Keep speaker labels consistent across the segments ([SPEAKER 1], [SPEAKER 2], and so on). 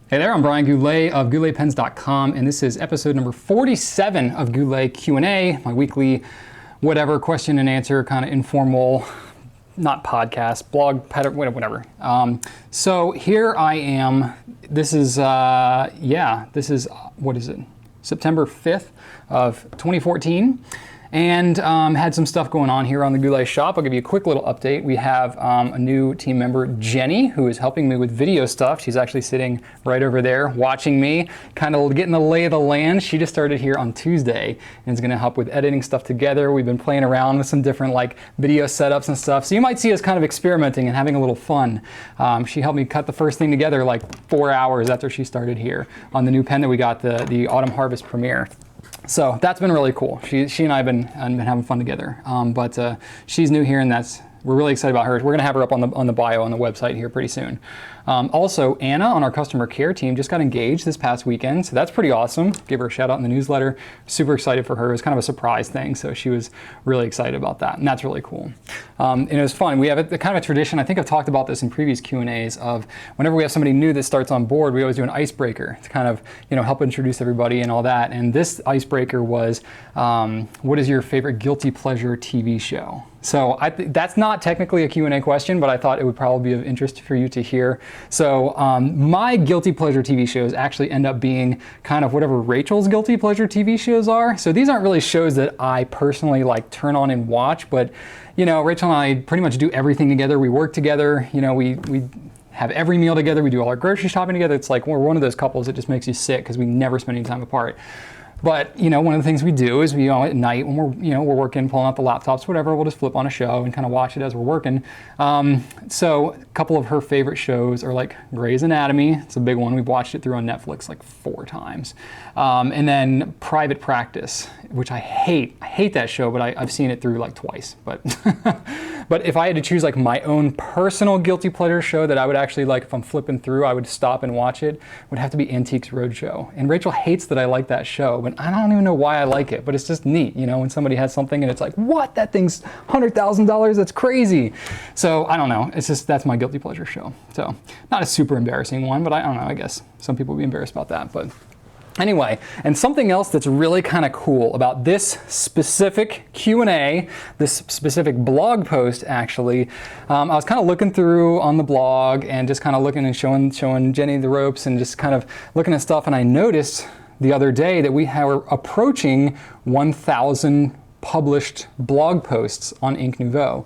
[SPEAKER 1] Hey there, I'm Brian Goulet of gouletpens.com, and this is episode number 47 of Goulet Q&A, my weekly whatever question and answer kind of informal, not podcast, blog, whatever. So here I am. This is, what is it? September 5th of 2014. And had some stuff going on here on the Goulet shop. I'll give you a quick little update. We have a new team member, Jenny, who is helping me with video stuff. She's actually sitting right over there watching me, kind of getting the lay of the land. She just started here on Tuesday and is going to help with editing stuff together. We've been playing around with some different video setups and stuff. So you might see us kind of experimenting and having a little fun. She helped me cut the first thing together 4 hours after she started here on the new pen that we got, the Autumn Harvest Premiere. So that's been really cool. She and I have been having fun together. But she's new here, and we're really excited about her. We're going to have her up on the bio on the website here pretty soon. Also, Anna on our customer care team just got engaged this past weekend, so that's pretty awesome. Give her a shout out in the newsletter. Super excited for her. It was kind of a surprise thing, so she was really excited about that, and that's really cool. And it was fun. We have a kind of a tradition. I think I've talked about this in previous Q&As of whenever we have somebody new that starts on board, we always do an icebreaker to kind of help introduce everybody and all that. And this icebreaker was, what is your favorite guilty pleasure TV show? So that's not technically a Q&A question, but I thought it would probably be of interest for you to hear. So my guilty pleasure TV shows actually end up being kind of whatever Rachel's guilty pleasure TV shows are. So these aren't really shows that I personally turn on and watch, but Rachel and I pretty much do everything together. We work together, we have every meal together. We do all our grocery shopping together. It's like we're one of those couples that just makes you sick because we never spend any time apart. But one of the things we do is at night when we're working, pulling out the laptops, whatever, we'll just flip on a show and kind of watch it as we're working. So a couple of her favorite shows are Grey's Anatomy. It's a big one. We've watched it through on Netflix 4 times. And then Private Practice, which I hate. I hate that show, but I've seen it through twice. But but if I had to choose my own personal guilty pleasure show that I would actually if I'm flipping through, I would stop and watch it, would have to be Antiques Roadshow. And Rachel hates that I like that show. But I don't even know why I like it, but it's just neat, when somebody has something and it's what? That thing's $100,000? That's crazy. So I don't know. It's just, that's my guilty pleasure show. So not a super embarrassing one, but I don't know. I guess some people would be embarrassed about that. But anyway, and something else that's really kind of cool about this specific Q&A, this specific blog post actually, I was kind of looking through on the blog and just kind of looking and showing Jenny the ropes and just kind of looking at stuff, and I noticed the other day that we were approaching 1,000 published blog posts on Ink Nouveau.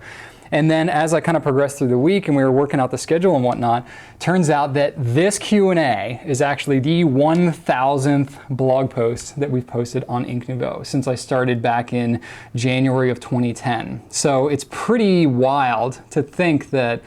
[SPEAKER 1] And then as I kind of progressed through the week and we were working out the schedule and whatnot, turns out that this Q&A is actually the 1,000th blog post that we've posted on Ink Nouveau since I started back in January of 2010. So it's pretty wild to think that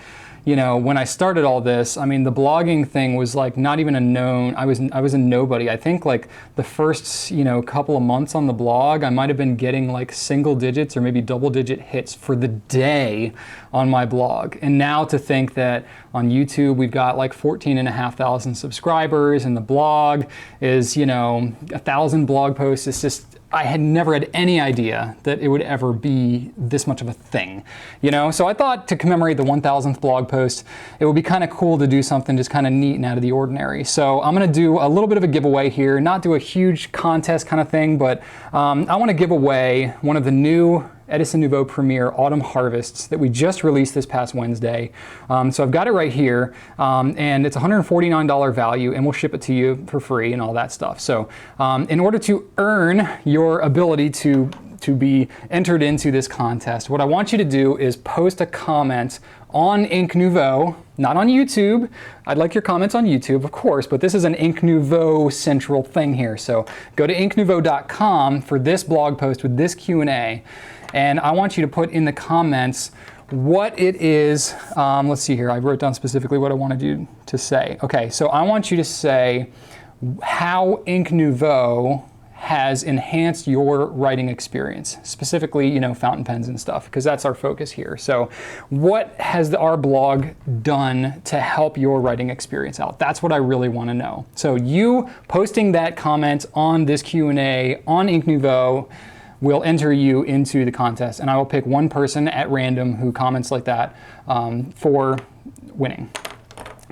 [SPEAKER 1] when I started all this, the blogging thing was not even a known, I was a nobody. I think the first, couple of months on the blog, I might have been getting single digits or maybe double digit hits for the day on my blog. And now to think that on YouTube, we've got 14,500 subscribers and the blog is, 1,000 blog posts. It's just, I had never had any idea that it would ever be this much of a thing, So I thought to commemorate the 1,000th blog post, it would be kind of cool to do something just kind of neat and out of the ordinary. So I'm going to do a little bit of a giveaway here, not do a huge contest kind of thing, but I want to give away one of the new Edison Nouveau Premier Autumn Harvests that we just released this past Wednesday. So I've got it right here, and it's $149 value, and we'll ship it to you for free and all that stuff. So in order to earn your ability to be entered into this contest, what I want you to do is post a comment on Ink Nouveau, not on YouTube. I'd like your comments on YouTube, of course, but this is an Ink Nouveau central thing here. So go to inknouveau.com for this blog post with this Q&A. And I want you to put in the comments what it is. Let's see here. I wrote down specifically what I wanted you to say. Okay, so I want you to say how Ink Nouveau has enhanced your writing experience, specifically, fountain pens and stuff, because that's our focus here. So what has our blog done to help your writing experience out? That's what I really want to know. So you posting that comment on this Q&A on Ink Nouveau will enter you into the contest, and I will pick one person at random who comments like that for winning.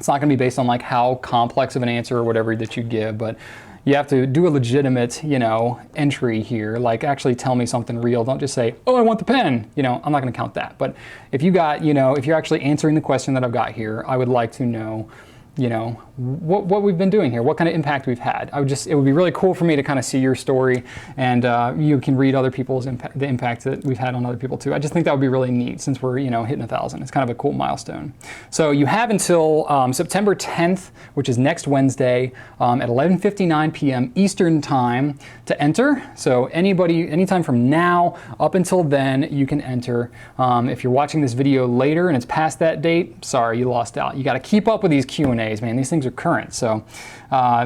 [SPEAKER 1] It's not going to be based on like how complex of an answer or whatever that you give, but you have to do a legitimate, you know, entry here. Like actually tell me something real. Don't just say, oh, I want the pen. You know, I'm not going to count that. But if you got, you know, if you're actually answering the question that I've got here, I would like to know, you know, what we've been doing here, what kind of impact we've had. It would be really cool for me to kind of see your story, and you can read other people's the impact that we've had on other people too. I just think that would be really neat since we're, you know, hitting 1,000. It's kind of a cool milestone. So you have until September 10th, which is next Wednesday, at 11:59 p.m. Eastern time to enter. So anybody, anytime from now up until then, you can enter. If you're watching this video later and it's past that date, sorry, you lost out. You got to keep up with these Q&As, man. These things are current. So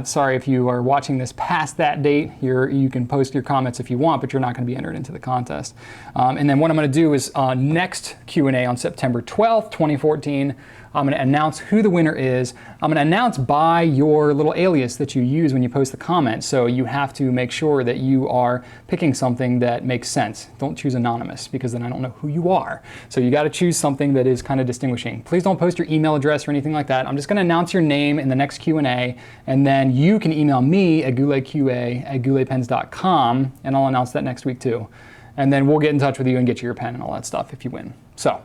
[SPEAKER 1] sorry if you are watching this past that date. You can post your comments if you want, but you're not going to be entered into the contest. And then what I'm going to do is next Q&A on September 12th, 2014, I'm going to announce who the winner is. I'm going to announce by your little alias that you use when you post the comment. So you have to make sure that you are picking something that makes sense. Don't choose anonymous, because then I don't know who you are. So you got to choose something that is kind of distinguishing. Please don't post your email address or anything like that. I'm just going to announce your name in the next Q&A, and then you can email me at gouletqa@gouletpens.com, and I'll announce that next week too. And then we'll get in touch with you and get you your pen and all that stuff if you win. So.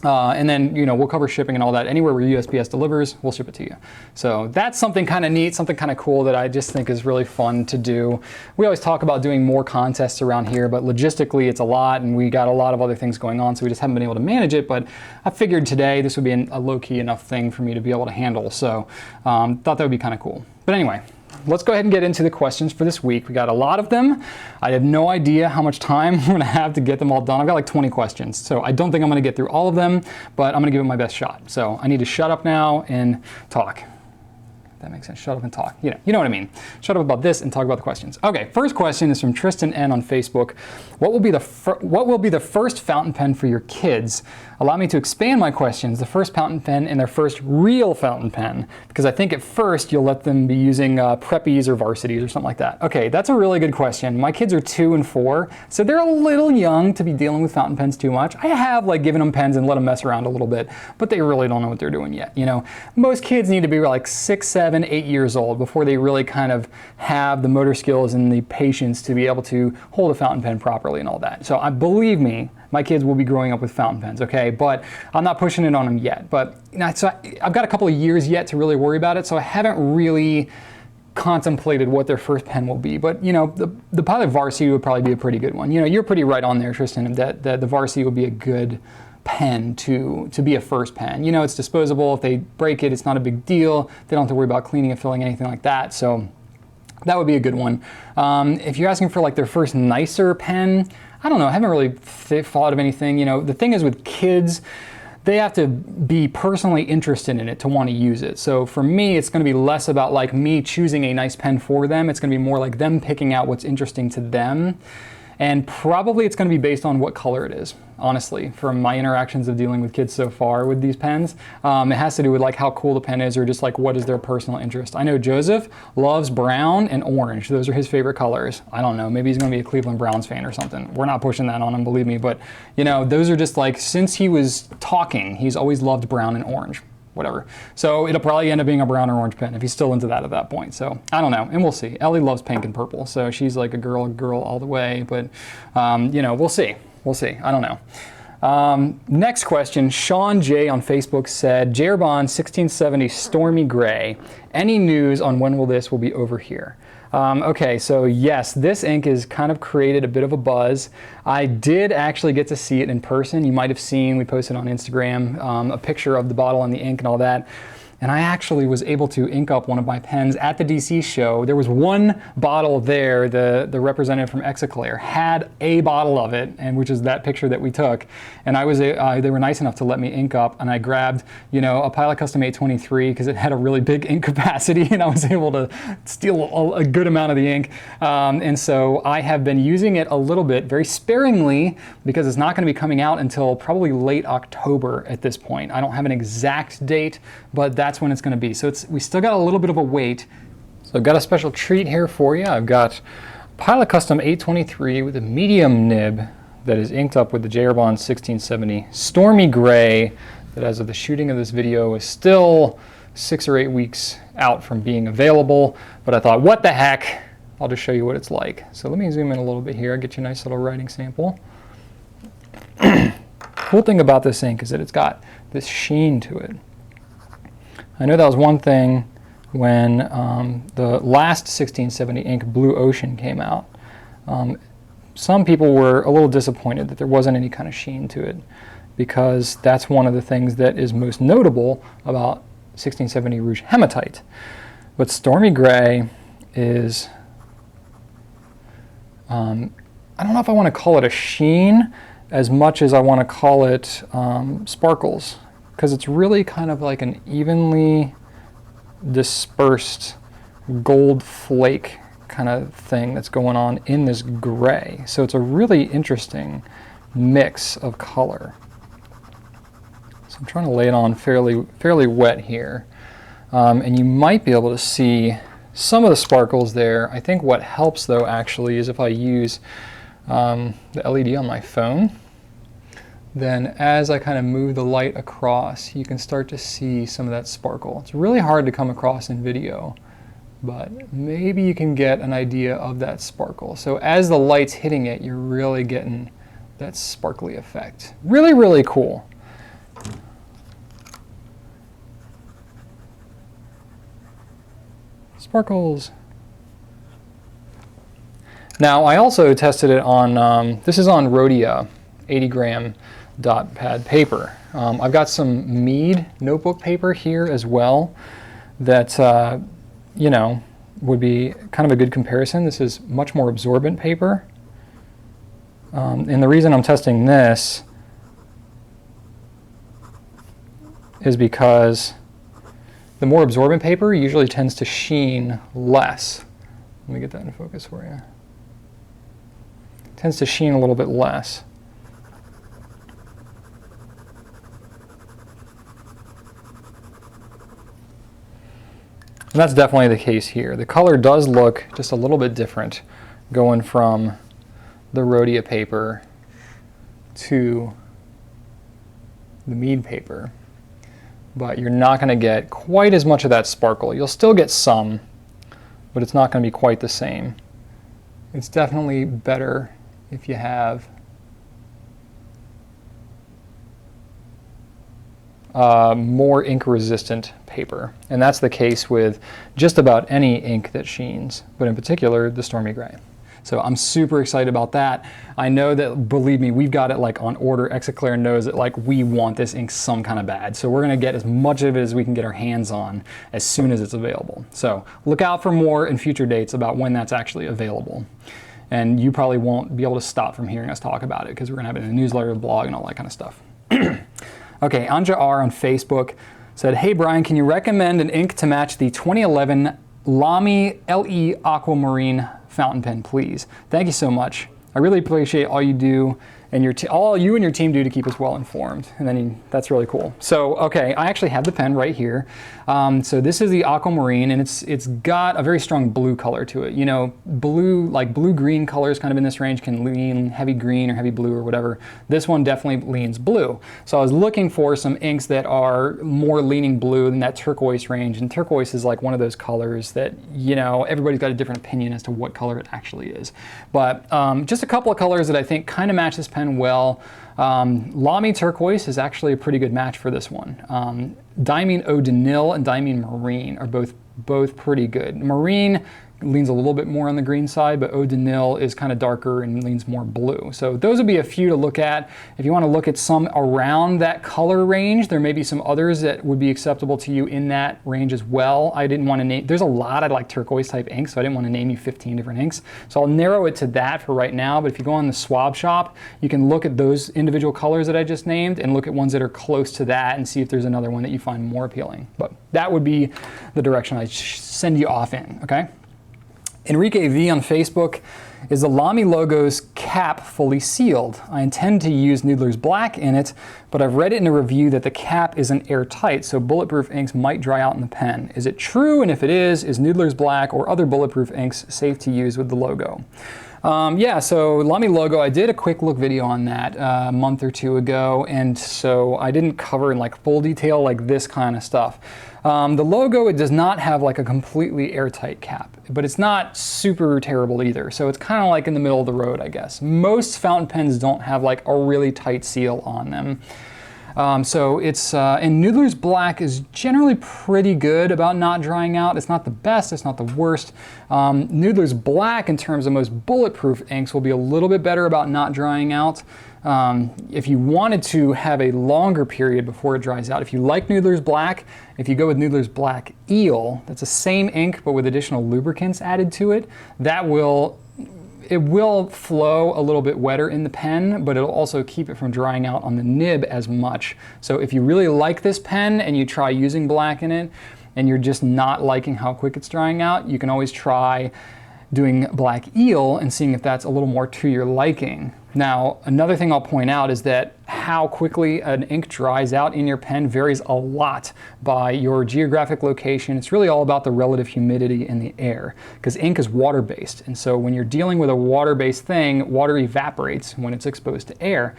[SPEAKER 1] And then, you know, we'll cover shipping and all that. Anywhere where USPS delivers, we'll ship it to you. So that's something kind of neat, something kind of cool that I just think is really fun to do. We always talk about doing more contests around here, but logistically it's a lot, and we got a lot of other things going on, so we just haven't been able to manage it. But I figured today this would be a low-key enough thing for me to be able to handle. So thought that would be kind of cool. But anyway, let's go ahead and get into the questions for this week. We got a lot of them. I have no idea how much time we're gonna have to get them all done. I've got like 20 questions, so I don't think I'm gonna get through all of them, but I'm gonna give it my best shot. So I need to shut up now and talk. That makes sense. Shut up and talk. You know what I mean. Shut up about this and talk about the questions. Okay, first question is from Tristan N on Facebook. What will be the first fountain pen for your kids? Allow me to expand my questions. The first fountain pen and their first real fountain pen, because I think at first you'll let them be using Preppies or Varsities or something like that. Okay, that's a really good question. My kids are 2 and 4, so they're a little young to be dealing with fountain pens too much. I have like given them pens and let them mess around a little bit, but they really don't know what they're doing yet. You know, most kids need to be like 6, 7, 8 years old before they really kind of have the motor skills and the patience to be able to hold a fountain pen properly and all that. So believe me, my kids will be growing up with fountain pens, okay? But I'm not pushing it on them yet. But you know, so I've got a couple of years yet to really worry about it, so I haven't really contemplated what their first pen will be. But you know, the Pilot Varsity would probably be a pretty good one. You know, you're pretty right on there, Tristan, that the Varsity would be a good pen to be a first pen. You know, it's disposable. If they break it, it's not a big deal. They don't have to worry about cleaning and filling, anything like that. So that would be a good one. If you're asking for like their first nicer pen, I don't know. I haven't really thought of anything. You know, the thing is with kids, they have to be personally interested in it to want to use it. So for me, it's going to be less about like me choosing a nice pen for them. It's going to be more like them picking out what's interesting to them. And probably it's going to be based on what color it is, honestly, from my interactions of dealing with kids so far with these pens. It has to do with like how cool the pen is, or just like what is their personal interest. I know Joseph loves brown and orange. Those are his favorite colors. I don't know, maybe he's going to be a Cleveland Browns fan or something. We're not pushing that on him, believe me, but you know, those are just like, since he was talking, he's always loved brown and orange. Whatever. So it'll probably end up being a brown or orange pen if he's still into that at that point. So I don't know, and we'll see. Ellie loves pink and purple, so she's like a girl all the way. But you know, we'll see. We'll see. I don't know. Next question. Shawn J on Facebook said, Jerbon 1670 Stormy Grey. Any news on when this will be over here? Okay, so yes, this ink has kind of created a bit of a buzz. I did actually get to see it in person. You might have seen, we posted on Instagram, a picture of the bottle and the ink and all that. And I actually was able to ink up one of my pens at the DC show. There was one bottle there, the representative from Exoclair had a bottle of it, and which is that picture that we took. And I was, they were nice enough to let me ink up, and I grabbed, you know, a Pilot Custom 823 because it had a really big ink capacity, and I was able to steal a good amount of the ink. And so I have been using it a little bit, very sparingly, because it's not going to be coming out until probably late October at this point. I don't have an exact date, but that's when it's going to be. So we still got a little bit of a wait. So I've got a special treat here for you. I've got Pilot Custom 823 with a medium nib that is inked up with the Jerbon 1670 Stormy Grey that, as of the shooting of this video, is still 6 or 8 weeks out from being available, but I thought, what the heck? I'll just show you what it's like. So let me zoom in a little bit here, get you a nice little writing sample. Cool thing about this ink is that it's got this sheen to it. I know that was one thing when the last 1670 ink Blue Ocean came out. Some people were a little disappointed that there wasn't any kind of sheen to it, because that's one of the things that is most notable about 1670 Rouge Hematite. But Stormy Grey is, I don't know if I want to call it a sheen as much as I want to call it sparkles, because it's really kind of like an evenly dispersed gold flake kind of thing that's going on in this gray. So it's a really interesting mix of color. So I'm trying to lay it on fairly wet here. And you might be able to see some of the sparkles there. I think what helps though actually is if I use the LED on my phone, then as I kind of move the light across, you can start to see some of that sparkle. It's really hard to come across in video, but maybe you can get an idea of that sparkle. So as the light's hitting it, you're really getting that sparkly effect. Really, really cool. Sparkles. Now I also tested it on, this is on Rhodia 80-gram dot pad paper. I've got some Mead notebook paper here as well that, you know, would be kind of a good comparison. This is much more absorbent paper. And the reason I'm testing this is because the more absorbent paper usually tends to sheen less. Let me get that in focus for you. It tends to sheen a little bit less. And that's definitely the case here. The color does look just a little bit different going from the Rhodia paper to the Mead paper. But you're not going to get quite as much of that sparkle. You'll still get some, but it's not going to be quite the same. It's definitely better if you have more ink resistant paper. And that's the case with just about any ink that sheens, but in particular the Stormy Grey. So I'm super excited about that. I know that, believe me, we've got it like on order. Exoclair knows that like we want this ink some kind of bad. So we're gonna get as much of it as we can get our hands on as soon as it's available. So look out for more in future dates about when that's actually available. And you probably won't be able to stop from hearing us talk about it because we're gonna have it in a newsletter, blog, and all that kind of stuff. Okay, Anja R on Facebook said, hey Brian, can you recommend an ink to match the 2011 Lamy LE Aquamarine fountain pen, please? Thank you so much. I really appreciate all you do and all you and your team do to keep us well informed. And then that's really cool. So, okay, I actually have the pen right here. So this is the Aquamarine, and it's got a very strong blue color to it. You know, blue, like blue-green colors kind of in this range can lean heavy green or heavy blue or whatever. This one definitely leans blue. So I was looking for some inks that are more leaning blue than that turquoise range. And turquoise is like one of those colors that, you know, everybody's got a different opinion as to what color it actually is. But just a couple of colors that I think kind of match this pen well. Lamy turquoise is actually a pretty good match for this one. Diamine Eau de Nil and Diamine Marine are both pretty good. Marine leans a little bit more on the green side, but Eau de Nil is kind of darker and leans more blue. So those would be a few to look at. If you want to look at some around that color range, there may be some others that would be acceptable to you in that range as well. I didn't want to name, there's a lot of like turquoise type inks, so I didn't want to name you 15 different inks. So I'll narrow it to that for right now, but if you go on the swab shop, you can look at those individual colors that I just named and look at ones that are close to that and see if there's another one that you find more appealing. But that would be the direction I send you off in, okay? Enrique V on Facebook, is the Lamy Logo's cap fully sealed? I intend to use Noodler's black in it, but I've read it in a review that the cap isn't airtight, so bulletproof inks might dry out in the pen. Is it true? And if it is Noodler's black or other bulletproof inks safe to use with the logo? Yeah, so Lamy Logo, I did a quick look video on that a month or two ago, and so I didn't cover in like full detail like this kind of stuff. The logo, it does not have like a completely airtight cap, but it's not super terrible either. So it's kind of like in the middle of the road, I guess. Most fountain pens don't have like a really tight seal on them. So it's, and Noodler's black is generally pretty good about not drying out. It's not the best, it's not the worst. Noodler's black in terms of most bulletproof inks will be a little bit better about not drying out. If you wanted to have a longer period before it dries out, if you like Noodler's black, if you go with Noodler's black eel, that's the same ink but with additional lubricants added to it, it will flow a little bit wetter in the pen, but it'll also keep it from drying out on the nib as much. So if you really like this pen and you try using black in it and you're just not liking how quick it's drying out, you can always try doing black eel and seeing if that's a little more to your liking. Now, another thing I'll point out is that how quickly an ink dries out in your pen varies a lot by your geographic location. It's really all about the relative humidity in the air, because ink is water-based. And so when you're dealing with a water-based thing, water evaporates when it's exposed to air.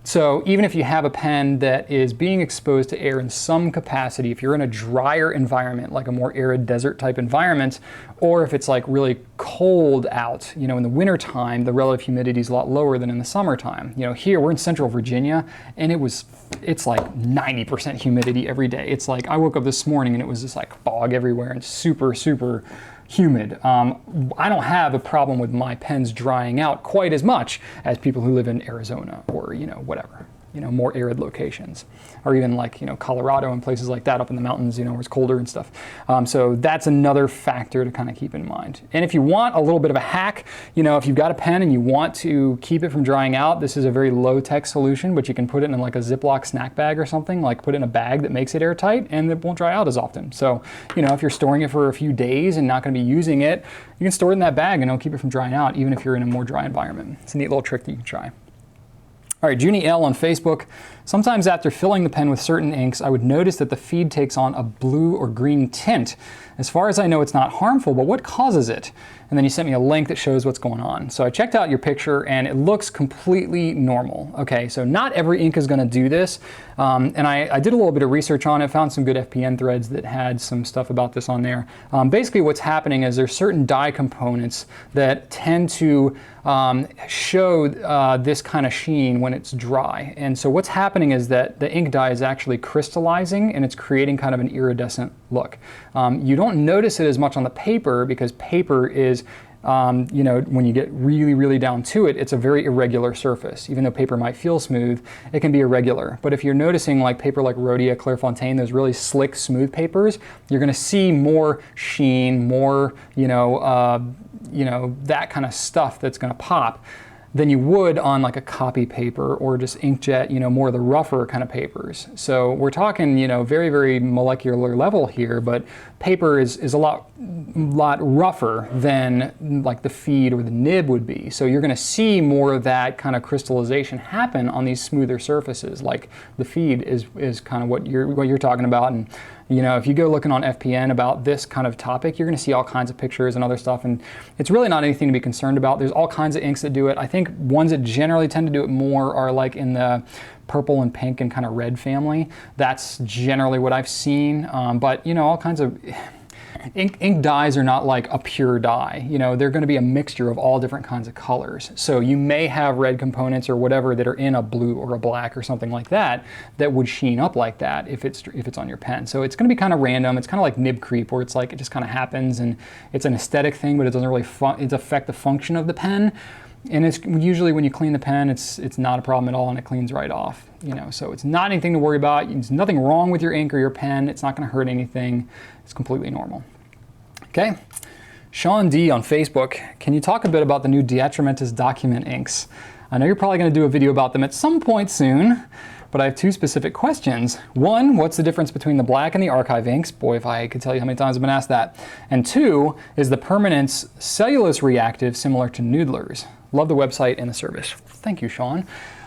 [SPEAKER 1] So even if you have a pen that is being exposed to air in some capacity, if you're in a drier environment, like a more arid desert type environment, or if it's like really cold out, you know, in the winter time, the relative humidity is a lot lower than in the summertime. You know, here we're in Central Virginia and it's like 90% humidity every day. It's like, I woke up this morning and it was just like fog everywhere and super, super humid. I don't have a problem with my pens drying out quite as much as people who live in Arizona or, you know, whatever, you know, more arid locations, or even like, you know, Colorado and places like that up in the mountains, you know, where it's colder and stuff. So that's another factor to kind of keep in mind. And if you want a little bit of a hack, you know, if you've got a pen and you want to keep it from drying out, this is a very low-tech solution, but you can put it in like a Ziploc snack bag or something, like put it in a bag that makes it airtight and it won't dry out as often. So, you know, if you're storing it for a few days and not going to be using it, you can store it in that bag and it'll keep it from drying out, even if you're in a more dry environment. It's a neat little trick that you can try. All right, Junee L on Facebook. Sometimes after filling the pen with certain inks, I would notice that the feed takes on a blue or green tint. As far as I know, it's not harmful, but what causes it? And then you sent me a link that shows what's going on. So I checked out your picture and it looks completely normal. Okay, so not every ink is gonna do this. And I did a little bit of research on it, found some good FPN threads that had some stuff about this on there. Basically what's happening is there's certain dye components that tend to show this kind of sheen when it's dry. And so what's happening is that the ink dye is actually crystallizing and it's creating kind of an iridescent look. You don't notice it as much on the paper because paper is, you know, when you get really, really down to it, it's a very irregular surface. Even though paper might feel smooth, it can be irregular. But if you're noticing like paper like Rhodia, Clairefontaine, those really slick, smooth papers, you're gonna see more sheen, more, you know, that kind of stuff that's gonna pop than you would on like a copy paper or just inkjet, you know, more of the rougher kind of papers. So we're talking, you know, very, very molecular level here, but paper is a lot rougher than like the feed or the nib would be. So you're gonna see more of that kind of crystallization happen on these smoother surfaces. Like the feed is kind of what you're talking about. And you know, if you go looking on FPN about this kind of topic, you're going to see all kinds of pictures and other stuff, and it's really not anything to be concerned about. There's all kinds of inks that do it. I think ones that generally tend to do it more are like in the purple and pink and kind of red family. That's generally what I've seen, but you know, all kinds of ink dyes are not like a pure dye. You know, they're going to be a mixture of all different kinds of colors. So you may have red components or whatever that are in a blue or a black or something like that that would sheen up like that if it's on your pen. So it's going to be kind of random. It's kind of like nib creep, where it's like it just kind of happens and it's an aesthetic thing, but it doesn't really affect the function of the pen. And it's usually when you clean the pen, it's not a problem at all and it cleans right off. You know, so it's not anything to worry about. There's nothing wrong with your ink or your pen. It's not going to hurt anything. It's completely normal. Okay. Shawn D on Facebook, can you talk a bit about the new Diatramentis document inks? I know you're probably going to do a video about them at some point soon, but I have two specific questions. One, what's the difference between the black and the archive inks? Boy, if I could tell you how many times I've been asked that. And two, is the permanence cellulose reactive similar to Noodler's? Love the website and the service. Thank you, Shawn.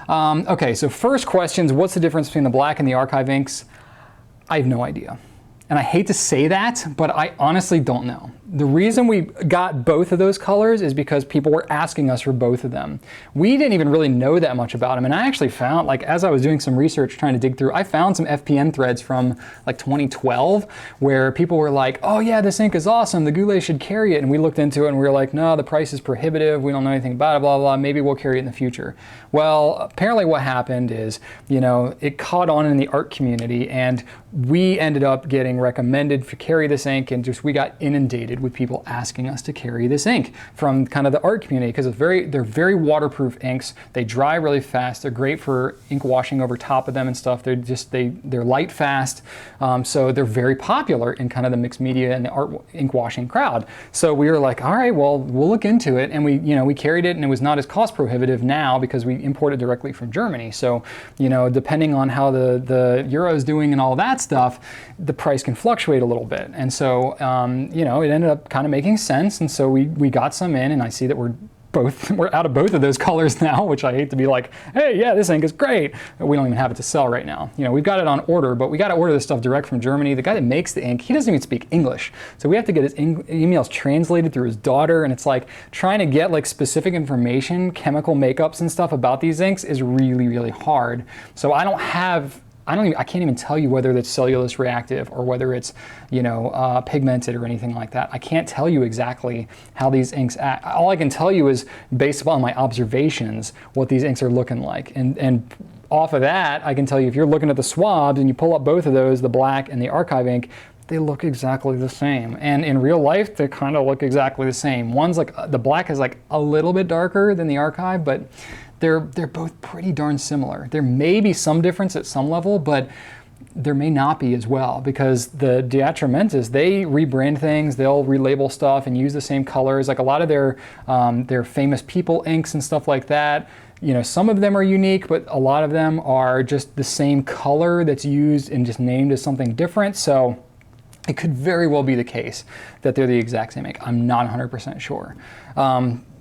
[SPEAKER 1] Okay, so first questions, what's the difference between the black and the archive inks? I have no idea. And I hate to say that, but I honestly don't know. The reason we got both of those colors is because people were asking us for both of them. We didn't even really know that much about them, and I actually found, like, as I was doing some research trying to dig through, I found some FPN threads from like 2012 where people were like, oh yeah, this ink is awesome, the Goulet should carry it, and we looked into it and we were like, no, the price is prohibitive, we don't know anything about it, blah, blah, blah, maybe we'll carry it in the future. Well, apparently what happened is, you know, it caught on in the art community, and we ended up getting recommended to carry this ink, and just we got inundated with people asking us to carry this ink from kind of the art community, because they're very waterproof inks. They dry really fast. They're great for ink washing over top of them and stuff. They're light fast, so they're very popular in kind of the mixed media and the art ink washing crowd. So we were like, all right, well, we'll look into it, and we carried it, and it was not as cost prohibitive now because we imported directly from Germany. So, you know, depending on how the euro is doing and all that stuff, the price can fluctuate a little bit. And so, you know, it ended up kind of making sense. And so we got some in, and I see that we're out of both of those colors now, which I hate to be like, hey, yeah, this ink is great. We don't even have it to sell right now. You know, we've got it on order, but we got to order this stuff direct from Germany. The guy that makes the ink, he doesn't even speak English. So we have to get his emails translated through his daughter, and it's like trying to get like specific information, chemical makeups and stuff about these inks is really, really hard. So I can't even tell you whether it's cellulose reactive or whether it's, you know, pigmented or anything like that. I can't tell you exactly how these inks act. All I can tell you is based upon my observations what these inks are looking like. And off of that, I can tell you if you're looking at the swabs and you pull up both of those, the black and the archive ink, they look exactly the same. And in real life, they kind of look exactly the same. One's like, the black is like a little bit darker than the archive, but they're both pretty darn similar. There may be some difference at some level, but there may not be as well, because the Diatramentis, they rebrand things, they'll relabel stuff and use the same colors. Like a lot of their famous people inks and stuff like that, you know, some of them are unique, but a lot of them are just the same color that's used and just named as something different. So it could very well be the case that they're the exact same ink. I'm not 100% sure.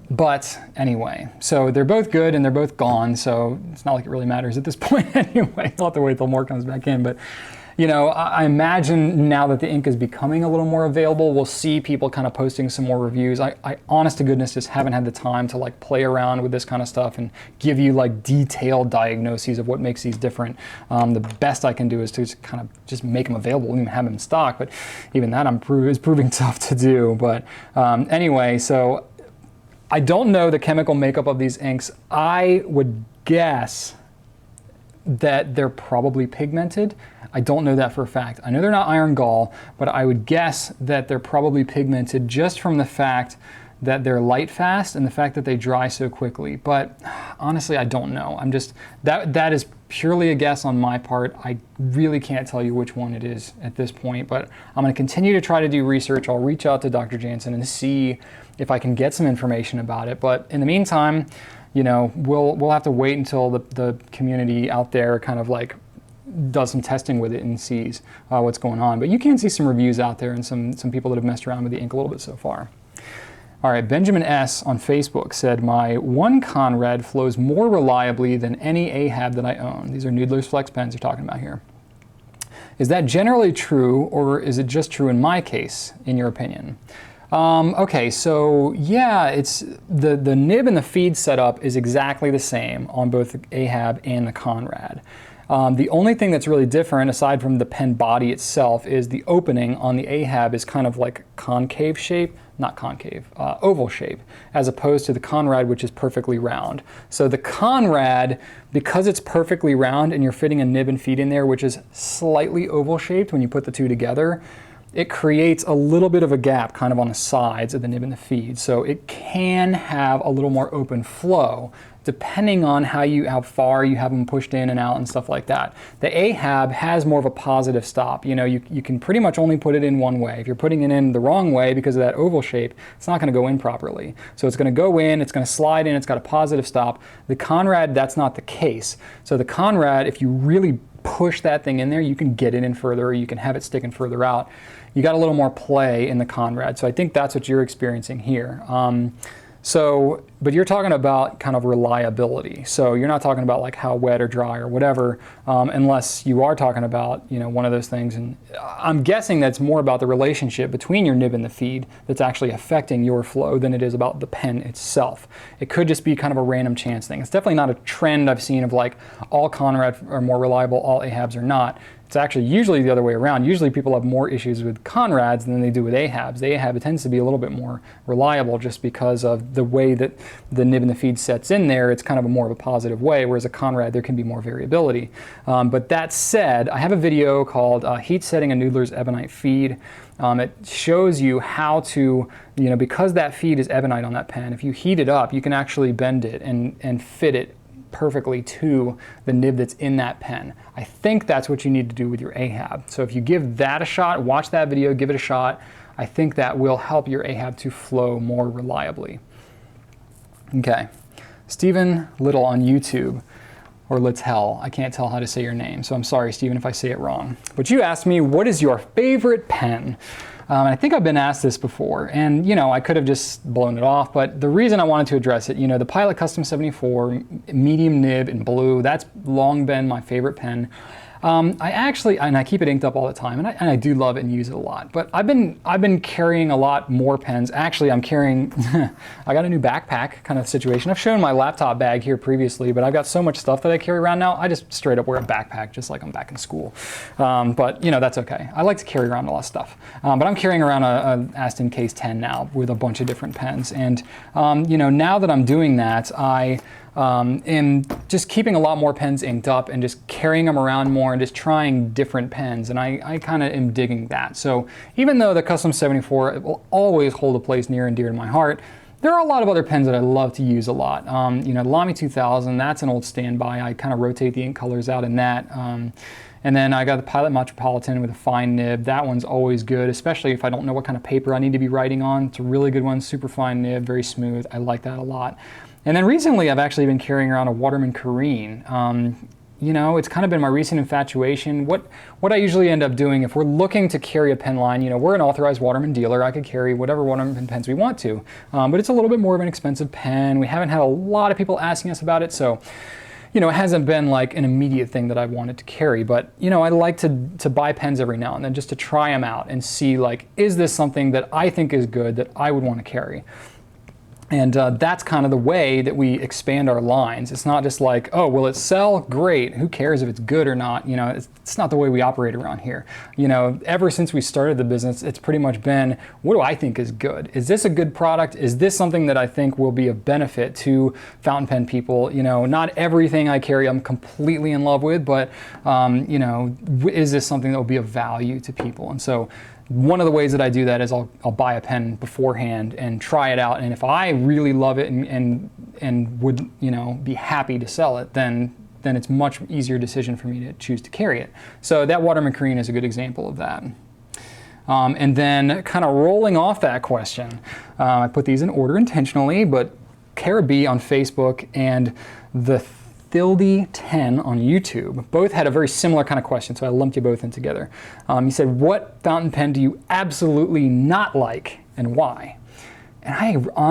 [SPEAKER 1] But anyway, so they're both good and they're both gone, so it's not like it really matters at this point anyway. I'll have to wait till more comes back in. But, you know, I imagine now that the ink is becoming a little more available, we'll see people kind of posting some more reviews. I honest to goodness just haven't had the time to like play around with this kind of stuff and give you like detailed diagnoses of what makes these different. The best I can do is to just kind of just make them available and even have them in stock, but even that is proving tough to do. But anyway, so I don't know the chemical makeup of these inks. I would guess that they're probably pigmented. I don't know that for a fact. I know they're not iron gall, but I would guess that they're probably pigmented just from the fact that they're light fast and the fact that they dry so quickly. But honestly, I don't know. That is purely a guess on my part. I really can't tell you which one it is at this point, but I'm going to continue to try to do research. I'll reach out to Dr. Jansen and see if I can get some information about it. But in the meantime, you know, we'll have to wait until the community out there kind of like does some testing with it and sees what's going on. But you can see some reviews out there and some people that have messed around with the ink a little bit so far. All right, Benjamin S. on Facebook said, my one Conrad flows more reliably than any Ahab that I own. These are Noodler's Flex pens they're talking about here. Is that generally true, or is it just true in my case, in your opinion? Okay, so yeah, it's the nib and the feed setup is exactly the same on both the Ahab and the Conrad. The only thing that's really different, aside from the pen body itself, is the opening on the Ahab is kind of like concave shape, not concave, oval shape, as opposed to the Conrad, which is perfectly round. So the Conrad, because it's perfectly round and you're fitting a nib and feed in there, which is slightly oval shaped when you put the two together, it creates a little bit of a gap kind of on the sides of the nib and the feed. So it can have a little more open flow depending on how far you have them pushed in and out and stuff like that. The Ahab has more of a positive stop. You know, you can pretty much only put it in one way. If you're putting it in the wrong way because of that oval shape, it's not going to go in properly. So it's going to go in, it's going to slide in, it's got a positive stop. The Conrad, that's not the case. So the Conrad, if you really push that thing in there, you can get it in further, or you can have it sticking further out. You got a little more play in the Conrad. So I think that's what you're experiencing here. So, but you're talking about kind of reliability. So you're not talking about like how wet or dry or whatever, unless you are talking about, you know, one of those things. And I'm guessing that's more about the relationship between your nib and the feed that's actually affecting your flow than it is about the pen itself. It could just be kind of a random chance thing. It's definitely not a trend I've seen of like all Conrad are more reliable, all Ahabs are not. It's actually usually the other way around. Usually people have more issues with Conrads than they do with Ahabs. The Ahab tends to be a little bit more reliable just because of the way that the nib and the feed sets in there. It's kind of a more of a positive way, whereas a Conrad, there can be more variability. But that said, I have a video called Heat Setting a Noodler's Ebonite Feed. It shows you how to, you know, because that feed is ebonite on that pen, if you heat it up, you can actually bend it and fit it perfectly to the nib that's in that pen. I think that's what you need to do with your Ahab. So if you give that a shot, watch that video, give it a shot, I think that will help your Ahab to flow more reliably. Okay, Stephen Littell on YouTube, or Littell, I can't tell how to say your name, so I'm sorry, Stephen, if I say it wrong. But you asked me, what is your favorite pen? I think I've been asked this before, and you know, I could have just blown it off, but the reason I wanted to address it, you know, the Pilot Custom 74 medium nib in blue, that's long been my favorite pen. I actually, and I keep it inked up all the time, and I do love it and use it a lot, but I've been carrying a lot more pens. Actually, I'm carrying, I got a new backpack kind of situation. I've shown my laptop bag here previously, but I've got so much stuff that I carry around now, I just straight up wear a backpack, just like I'm back in school. But you know, that's okay. I like to carry around a lot of stuff. But I'm carrying around a Aston Case 10 now with a bunch of different pens. And you know, now that I'm doing that, and just keeping a lot more pens inked up and just carrying them around more and just trying different pens, and I kind of am digging that. So even though the Custom 74 will always hold a place near and dear to my heart, there are a lot of other pens that I love to use a lot. You know, Lamy 2000, that's an old standby. I kind of rotate the ink colors out in that. And then I got the Pilot Metropolitan with a fine nib. That one's always good, especially if I don't know what kind of paper I need to be writing on. It's a really good one, super fine nib, very smooth. I like that a lot. And then recently I've actually been carrying around a Waterman Careen. You know, it's kind of been my recent infatuation. What I usually end up doing if we're looking to carry a pen line, you know, we're an authorized Waterman dealer. I could carry whatever Waterman pens we want to, but it's a little bit more of an expensive pen. We haven't had a lot of people asking us about it, so you know, it hasn't been like an immediate thing that I've wanted to carry, but you know, I like to buy pens every now and then just to try them out and see like, is this something that I think is good that I would want to carry? And that's kind of the way that we expand our lines. It's not just like, oh, will it sell? Great. Who cares if it's good or not? You know, it's not the way we operate around here. You know, ever since we started the business, it's pretty much been, what do I think is good? Is this a good product? Is this something that I think will be of benefit to fountain pen people? You know, not everything I carry I'm completely in love with, but, you know, is this something that will be of value to people? And so one of the ways that I do that is I'll buy a pen beforehand and try it out, and if I really love it and would, you know, be happy to sell it, then it's much easier decision for me to choose to carry it. So that Waterman Careen is a good example of that. And then kind of rolling off that question, I put these in order intentionally, but Cara B on Facebook and the Thildy 10 on YouTube both had a very similar kind of question, so I lumped you both in together. He said, what fountain pen do you absolutely not like and why? And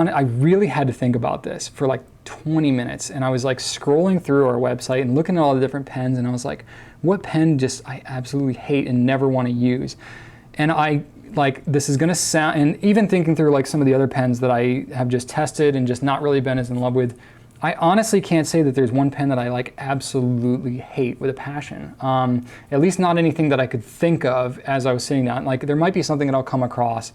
[SPEAKER 1] I really had to think about this for like 20 minutes, and I was like scrolling through our website and looking at all the different pens, and I was like, what pen just I absolutely hate and never want to use? And this is gonna sound, and even thinking through like some of the other pens that I have just tested and just not really been as in love with, I honestly can't say that there's one pen that I like absolutely hate with a passion. At least not anything that I could think of as I was sitting down. Like there might be something that I'll come across,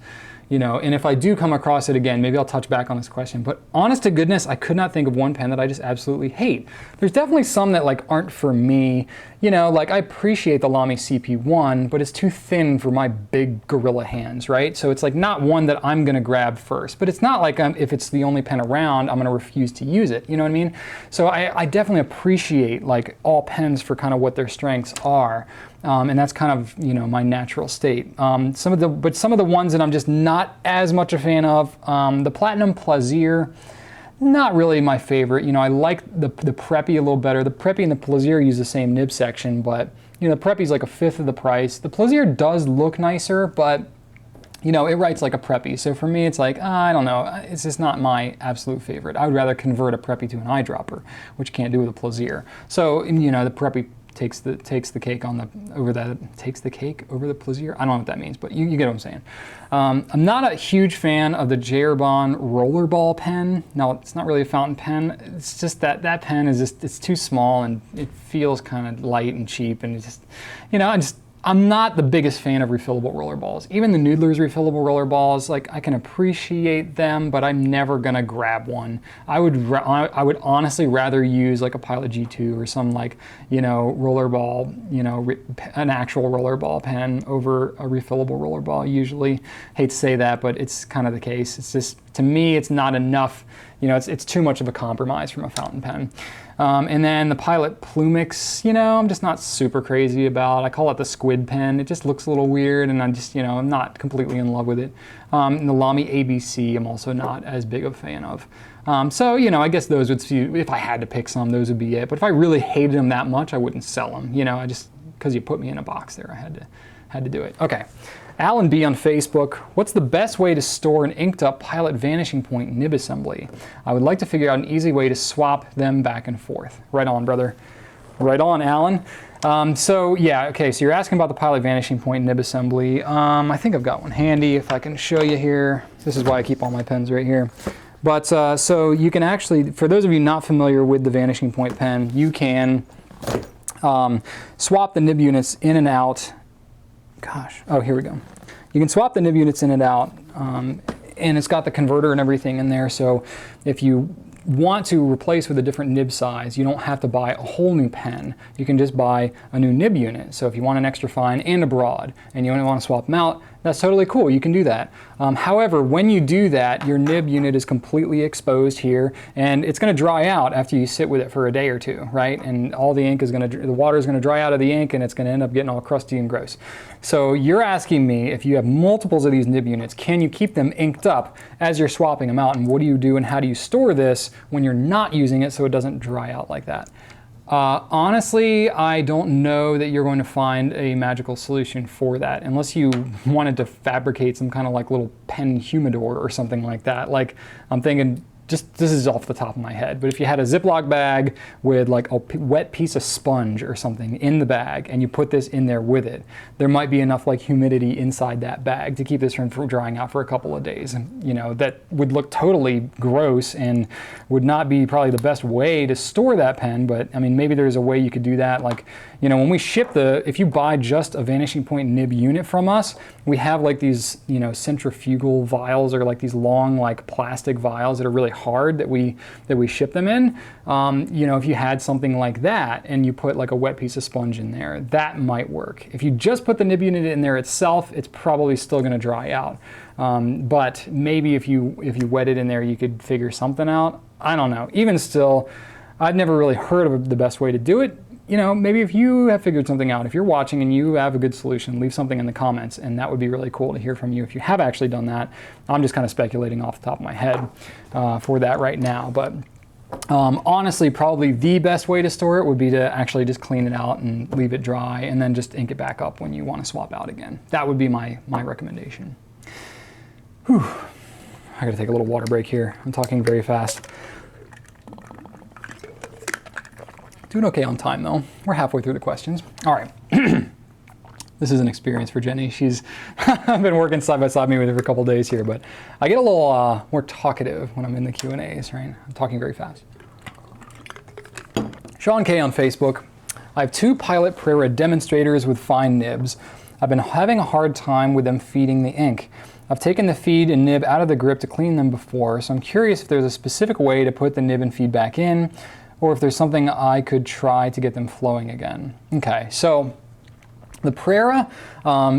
[SPEAKER 1] you know, and if I do come across it again, maybe I'll touch back on this question. But honest to goodness, I could not think of one pen that I just absolutely hate. There's definitely some that like aren't for me. You know, like I appreciate the Lamy CP1, but it's too thin for my big gorilla hands, right? So it's like not one that I'm gonna grab first, but it's not like if it's the only pen around, I'm gonna refuse to use it, you know what I mean? So I definitely appreciate like all pens for kind of what their strengths are. And that's kind of, you know, my natural state. Some of the ones that I'm just not as much a fan of, the Platinum Plaisir, not really my favorite. You know, I like the Preppy a little better. The Preppy and the Plaisir use the same nib section, but you know, the Preppy's like a fifth of the price. The Plaisir does look nicer, but you know, it writes like a Preppy. So for me, it's like, I don't know, it's just not my absolute favorite. I would rather convert a Preppy to an eyedropper, which can't do with a Plaisir. So, you know, the Preppy takes the cake on the over the Plaisir. I don't know what that means, but you get what I'm saying. I'm not a huge fan of the Herbin rollerball pen. Now, it's not really a fountain pen. It's just that pen is just, it's too small and it feels kind of light and cheap, and it's just, you know, I'm not the biggest fan of refillable roller balls. Even the Noodler's refillable roller balls, like, I can appreciate them, but I'm never gonna grab one. I would honestly rather use like a Pilot G2 or some, like, you know, roller ball, you know, an actual roller ball pen over a refillable roller ball usually. Hate to say that, but it's kind of the case. It's just, to me, it's not enough. You know, it's too much of a compromise from a fountain pen. And then the Pilot Plumix, you know, I'm just not super crazy about. I call it the squid pen. It just looks a little weird, and I'm just, you know, I'm not completely in love with it. And the Lamy ABC, I'm also not as big of a fan of. So, you know, I guess those would, if I had to pick some, those would be it. But if I really hated them that much, I wouldn't sell them. You know, I just, because you put me in a box there, I had to do it. Okay. Allan B on Facebook, what's the best way to store an inked up Pilot Vanishing Point nib assembly? I would like to figure out an easy way to swap them back and forth. Right on, brother. Right on, Allan. So yeah, okay, so you're asking about the Pilot Vanishing Point nib assembly. I think I've got one handy if I can show you here. This is why I keep all my pens right here. But so you can actually, for those of you not familiar with the Vanishing Point pen, you can swap the nib units in and out. Gosh, oh, here we go. You can swap the nib units in and out, and it's got the converter and everything in there, so if you want to replace with a different nib size, you don't have to buy a whole new pen. You can just buy a new nib unit. So if you want an extra fine and a broad, and you only want to swap them out, that's totally cool, you can do that. However, when you do that, your nib unit is completely exposed here, and it's going to dry out after you sit with it for a day or two, right? And all the ink is going to, the water is going to dry out of the ink, and it's going to end up getting all crusty and gross. So you're asking me, if you have multiples of these nib units, can you keep them inked up as you're swapping them out? And what do you do, and how do you store this when you're not using it so it doesn't dry out like that? Honestly, I don't know that you're going to find a magical solution for that, unless you wanted to fabricate some kind of like little pen humidor or something like that. Like, I'm thinking, just, this is off the top of my head, but if you had a Ziploc bag with like a wet piece of sponge or something in the bag, and you put this in there with it, there might be enough like humidity inside that bag to keep this from drying out for a couple of days. And, you know, that would look totally gross and would not be probably the best way to store that pen, but I mean, maybe there's a way you could do that. Like, you know, when we ship if you buy just a Vanishing Point nib unit from us, we have like these, you know, centrifugal vials, or like these long like plastic vials that are really hard that we ship them in. You know, if you had something like that and you put like a wet piece of sponge in there, that might work. If you just put the nib unit in there itself, it's probably still going to dry out. But maybe if you wet it in there, you could figure something out. I don't know. Even still, I've never really heard of the best way to do it. You know, maybe if you have figured something out, if you're watching and you have a good solution, leave something in the comments, and that would be really cool to hear from you if you have actually done that. I'm just kind of speculating off the top of my head for that right now. But honestly, probably the best way to store it would be to actually just clean it out and leave it dry, and then just ink it back up when you want to swap out again. That would be my recommendation. Whew. I gotta take a little water break here. I'm talking very fast. Doing okay on time though. We're halfway through the questions. All right. This is an experience for Junee. She's I've been working side by side with her for a couple days here, but I get a little more talkative when I'm in the Q&As, right? I'm talking very fast. Shawn K on Facebook. I have 2 Pilot Prera demonstrators with fine nibs. I've been having a hard time with them feeding the ink. I've taken the feed and nib out of the grip to clean them before, so I'm curious if there's a specific way to put the nib and feed back in, or if there's something I could try to get them flowing again. Okay, so the Prera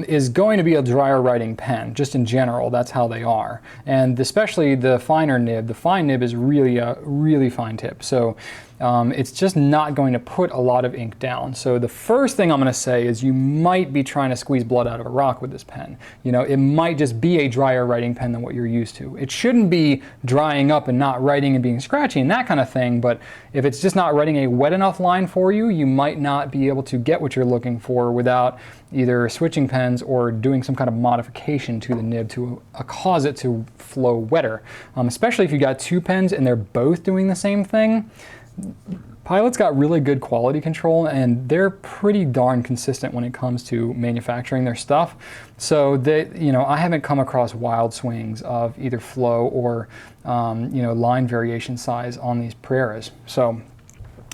[SPEAKER 1] is going to be a drier writing pen, just in general, that's how they are. And especially the finer nib, the fine nib is really a really fine tip. So it's just not going to put a lot of ink down. So the first thing I'm going to say is you might be trying to squeeze blood out of a rock with this pen. You know, it might just be a drier writing pen than what you're used to. It shouldn't be drying up and not writing and being scratchy and that kind of thing, but if it's just not writing a wet enough line for you, you might not be able to get what you're looking for without either switching pens or doing some kind of modification to the nib to cause it to flow wetter. Especially if you got two pens and they're both doing the same thing. Pilot's got really good quality control and they're pretty darn consistent when it comes to manufacturing their stuff. So you know, I haven't come across wild swings of either flow or you know, line variation size on these Preppies. So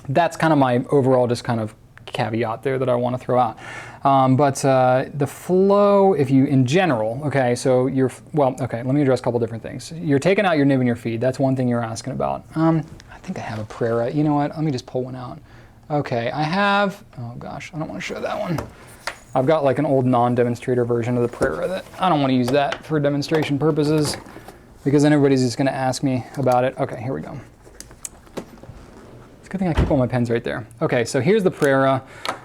[SPEAKER 1] that's kind of my overall just kind of caveat there that I want to throw out. The flow, if you, in general, okay, so you're, well, okay, let me address a couple different things. You're taking out your nib and your feed. That's one thing you're asking about. I think I have a Preppies. You know what? Let me just pull one out. Okay, I have, oh gosh, I don't want to show that one. I've got like an old non-demonstrator version of the Preppies that I don't want to use that for demonstration purposes because then everybody's just going to ask me about it. Okay, here we go. It's a good thing I keep all my pens right there. Okay, so here's the Preppies.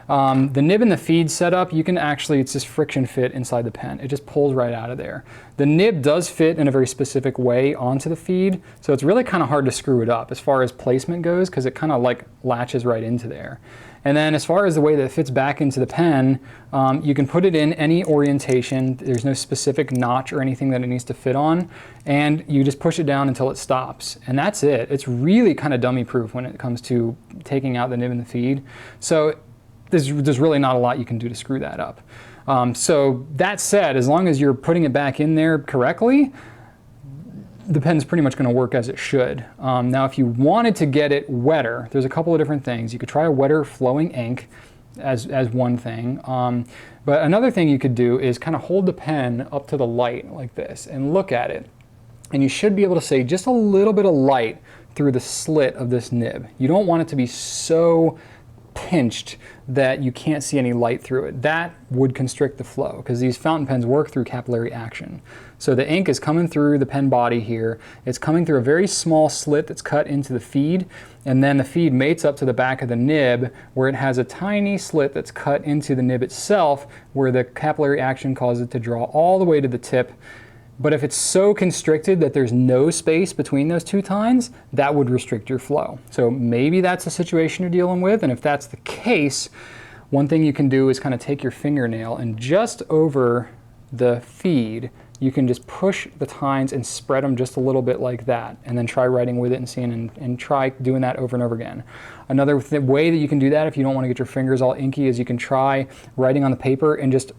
[SPEAKER 1] The nib and the feed setup, you can actually, it's just friction fit inside the pen. It just pulls right out of there. The nib does fit in a very specific way onto the feed, so it's really kind of hard to screw it up as far as placement goes because it kind of like latches right into there. And then as far as the way that it fits back into the pen, you can put it in any orientation. There's no specific notch or anything that it needs to fit on. And you just push it down until it stops. And that's it. It's really kind of dummy proof when it comes to taking out the nib and the feed. So there's really not a lot you can do to screw that up. So that said, as long as you're putting it back in there correctly, the pen's pretty much going to work as it should. Now, if you wanted to get it wetter, there's a couple of different things. You could try a wetter flowing ink as one thing. But another thing you could do is kind of hold the pen up to the light like this and look at it. And you should be able to see just a little bit of light through the slit of this nib. You don't want it to be so pinched that you can't see any light through it. That would constrict the flow because these fountain pens work through capillary action. So the ink is coming through the pen body here. It's coming through a very small slit that's cut into the feed, and then the feed mates up to the back of the nib where it has a tiny slit that's cut into the nib itself where the capillary action causes it to draw all the way to the tip. But if it's so constricted that there's no space between those two tines, that would restrict your flow. So maybe that's the situation you're dealing with, and if that's the case, one thing you can do is kind of take your fingernail and just over the feed, you can just push the tines and spread them just a little bit like that, and then try writing with it and seeing, and try doing that over and over again. Another way that you can do that if you don't want to get your fingers all inky is you can try writing on the paper and just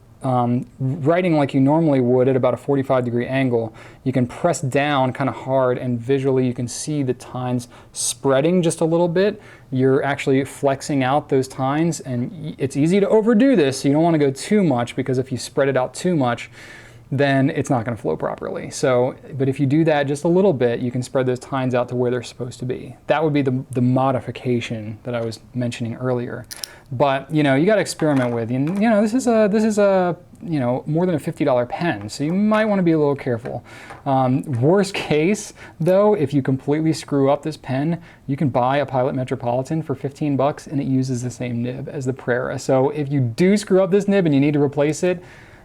[SPEAKER 1] writing like you normally would at about a 45-degree angle. You can press down kind of hard and visually you can see the tines spreading just a little bit. You're actually flexing out those tines, and it's easy to overdo this, so you don't want to go too much because if you spread it out too much, then it's not going to flow properly. So, but if you do that just a little bit, you can spread those tines out to where they're supposed to be. That would be the modification that I was mentioning earlier. But you know, you got to experiment with. You know, this is a you know, more than a $50 pen, so you might want to be a little careful. Worst case, though, if you completely screw up this pen, you can buy a Pilot Metropolitan for 15 bucks, and it uses the same nib as the Preppies. So if you do screw up this nib and you need to replace it,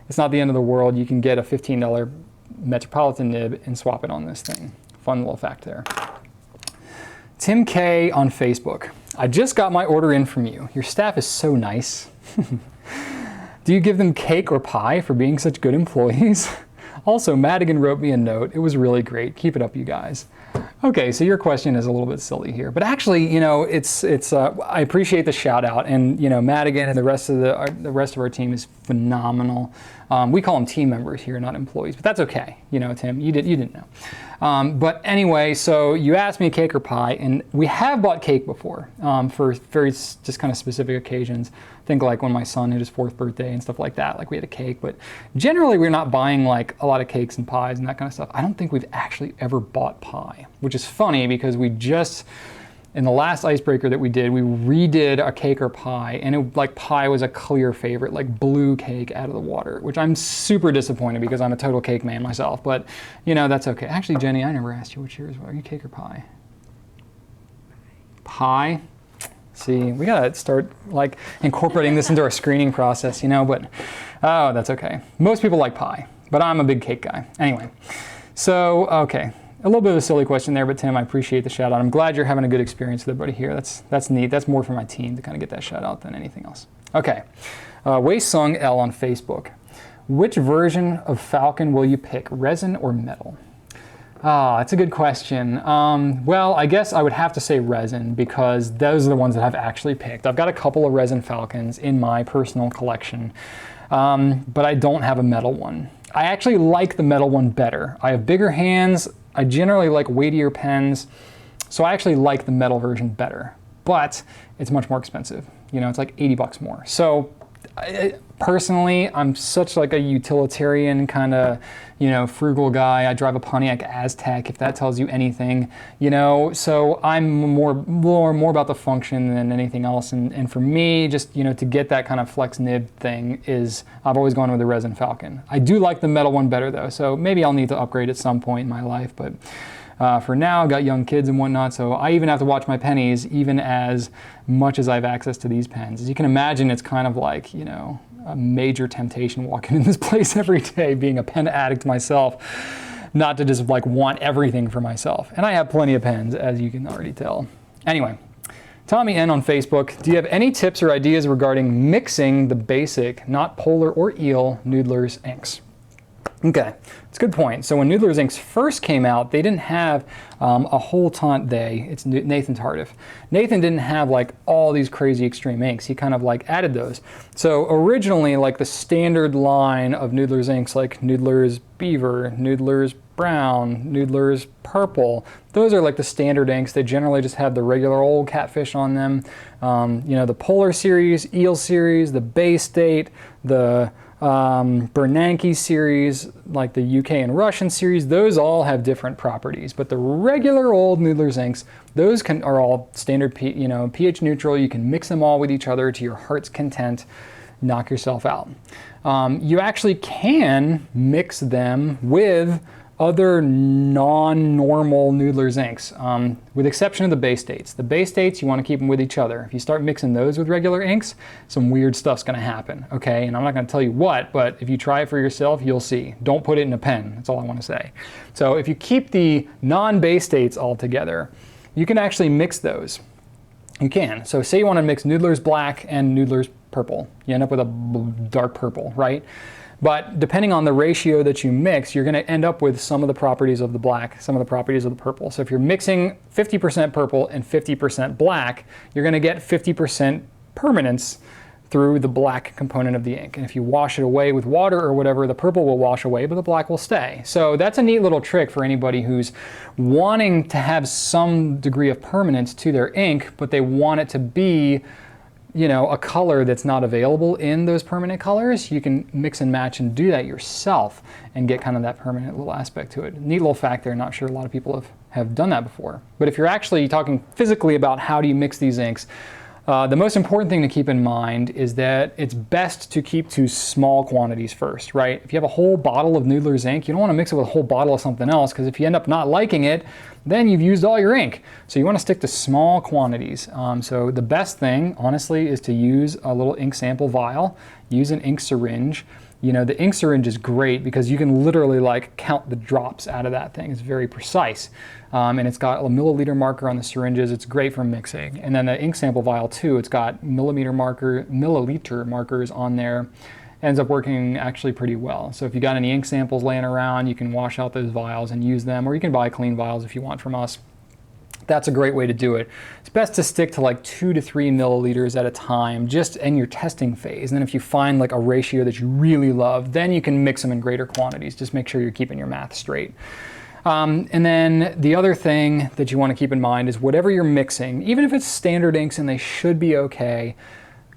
[SPEAKER 1] it's not the end of the world. You can get a $15 Metropolitan nib and swap it on this thing. Fun little fact there. Tim K on Facebook. I just got my order in from you. Your staff is so nice. Do you give them cake or pie for being such good employees? Also, Madigan wrote me a note. It was really great. Keep it up, you guys. Okay, so your question is a little bit silly here, but actually, you know, I appreciate the shout out, and you know, Madigan and the rest of our team is phenomenal. We call them team members here, not employees, but that's okay. You know, Tim, you didn't know. But anyway, so you asked me cake or pie, and we have bought cake before for very just kind of specific occasions. Think like when my son had his 4th birthday and stuff like that, like we had a cake, but generally we're not buying like a lot of cakes and pies and that kind of stuff. I don't think we've actually ever bought pie, which is funny because we just, in the last icebreaker that we did, we redid a cake or pie, and it, like pie was a clear favorite, like blew cake out of the water, which I'm super disappointed because I'm a total cake man myself, but you know, that's okay. Actually, Jenny, I never asked you what yours were. Are you cake or pie? pie. See, we gotta start like incorporating this into our screening process, you know, but oh, that's okay. Most people like pie, but I'm a big cake guy. Anyway, so, okay. A little bit of a silly question there, but Tim, I appreciate the shout out. I'm glad you're having a good experience with everybody here. That's neat. That's more for my team to kind of get that shout out than anything else. Okay, Wei-Tsung L on Facebook. Which version of Falcon will you pick, resin or metal? That's a good question. Well, I guess I would have to say resin because those are the ones that I've actually picked. I've got a couple of resin Falcons in my personal collection, but I don't have a metal one. I actually like the metal one better. I have bigger hands. I generally like weightier pens, so I actually like the metal version better, but it's much more expensive. You know, it's like 80 bucks more. So personally, I'm such like a utilitarian kind of, you know, frugal guy. I drive a Pontiac Aztec, if that tells you anything, you know, so I'm more about the function than anything else. And for me, just, you know, to get that kind of flex nib thing is, I've always gone with the resin Falcon. I do like the metal one better though, so maybe I'll need to upgrade at some point in my life, but for now, I've got young kids and whatnot, so I even have to watch my pennies, even as much as I have access to these pens. As you can imagine, it's kind of like, you know, a major temptation walking in this place every day, being a pen addict myself, not to just like want everything for myself. And I have plenty of pens, as you can already tell. Anyway, Tommy N on Facebook, do you have any tips or ideas regarding mixing the basic, not polar or eel, Noodler's inks? Okay, it's a good point. So when Noodler's inks first came out, they didn't have a whole ton, it's Nathan Tardif. Nathan didn't have like all these crazy extreme inks. He kind of like added those. So originally like the standard line of Noodler's inks, like Noodler's Beaver, Noodler's Brown, Noodler's Purple, those are like the standard inks. They generally just have the regular old catfish on them. You know, the Polar series, Eel series, the Bay State, the Bernanke series, like the UK and Russian series, those all have different properties. But the regular old Noodler's inks, those are all standard, pH neutral. You can mix them all with each other to your heart's content, knock yourself out. You actually can mix them with other non-normal Noodler's inks, with exception of the Bay States. The Bay States, you want to keep them with each other. If you start mixing those with regular inks, some weird stuff's going to happen, okay? And I'm not going to tell you what, but if you try it for yourself, you'll see. Don't put it in a pen, that's all I want to say. So if you keep the non-Bay States all together, you can actually mix those. You can. So say you want to mix Noodler's black and Noodler's purple. You end up with a dark purple, right? But depending on the ratio that you mix, you're going to end up with some of the properties of the black, some of the properties of the purple. So if you're mixing 50% purple and 50% black, you're going to get 50% permanence through the black component of the ink. And if you wash it away with water or whatever, the purple will wash away, but the black will stay. So that's a neat little trick for anybody who's wanting to have some degree of permanence to their ink, but they want it to be, you know, a color that's not available in those permanent colors. You can mix and match and do that yourself and get kind of that permanent little aspect to it. Neat little fact there, not sure a lot of people have done that before. But if you're actually talking physically about how do you mix these inks, the most important thing to keep in mind is that it's best to keep to small quantities first, right? If you have a whole bottle of Noodler's ink, you don't want to mix it with a whole bottle of something else, because if you end up not liking it, then you've used all your ink. So you want to stick to small quantities. So the best thing, honestly, is to use a little ink sample vial, use an ink syringe. You know, the ink syringe is great because you can literally like count the drops out of that thing. It's very precise. And it's got a milliliter marker on the syringes. It's great for mixing. And then the ink sample vial too, it's got milliliter markers on there. Ends up working actually pretty well. So if you got any ink samples laying around, you can wash out those vials and use them, or you can buy clean vials if you want from us. That's a great way to do it. It's best to stick to like 2 to 3 milliliters at a time, just in your testing phase. And then if you find like a ratio that you really love, then you can mix them in greater quantities. Just make sure you're keeping your math straight. And then the other thing that you want to keep in mind is whatever you're mixing, even if it's standard inks and they should be okay,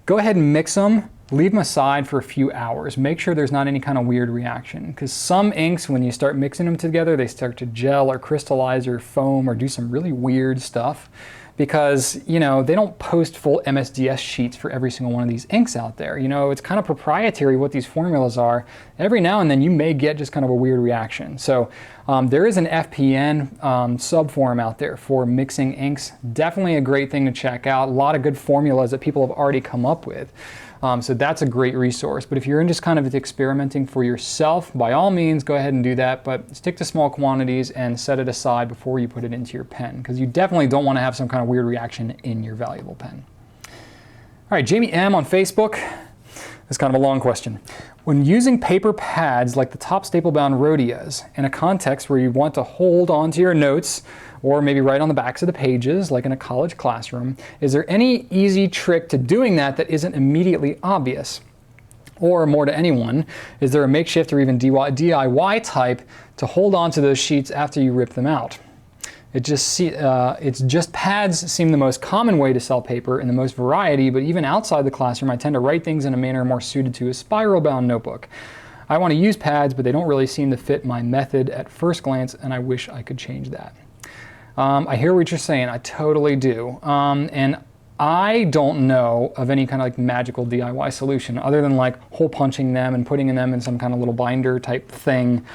[SPEAKER 1] go ahead and mix them. Leave them aside for a few hours. Make sure there's not any kind of weird reaction, because some inks, when you start mixing them together, they start to gel or crystallize or foam or do some really weird stuff. because, you know, they don't post full MSDS sheets for every single one of these inks out there. You know, it's kind of proprietary what these formulas are. Every now and then you may get just kind of a weird reaction. So there is an FPN subforum out there for mixing inks. Definitely a great thing to check out. A lot of good formulas that people have already come up with. So that's a great resource. But if you're in just kind of experimenting for yourself, by all means, go ahead and do that. But stick to small quantities and set it aside before you put it into your pen, because you definitely don't want to have some kind of weird reaction in your valuable pen. All right, Jamie M on Facebook. That's kind of a long question. When using paper pads like the top staple-bound Rhodias in a context where you want to hold onto your notes or maybe write on the backs of the pages like in a college classroom, is there any easy trick to doing that that isn't immediately obvious? Or more to anyone, is there a makeshift or even DIY type to hold on to those sheets after you rip them out? It's just pads seem the most common way to sell paper and the most variety, but even outside the classroom, I tend to write things in a manner more suited to a spiral-bound notebook. I want to use pads, but they don't really seem to fit my method at first glance, and I wish I could change that. I hear what you're saying. I totally do. And I don't know of any kind of like magical DIY solution other than like hole punching them and putting them in some kind of little binder type thing.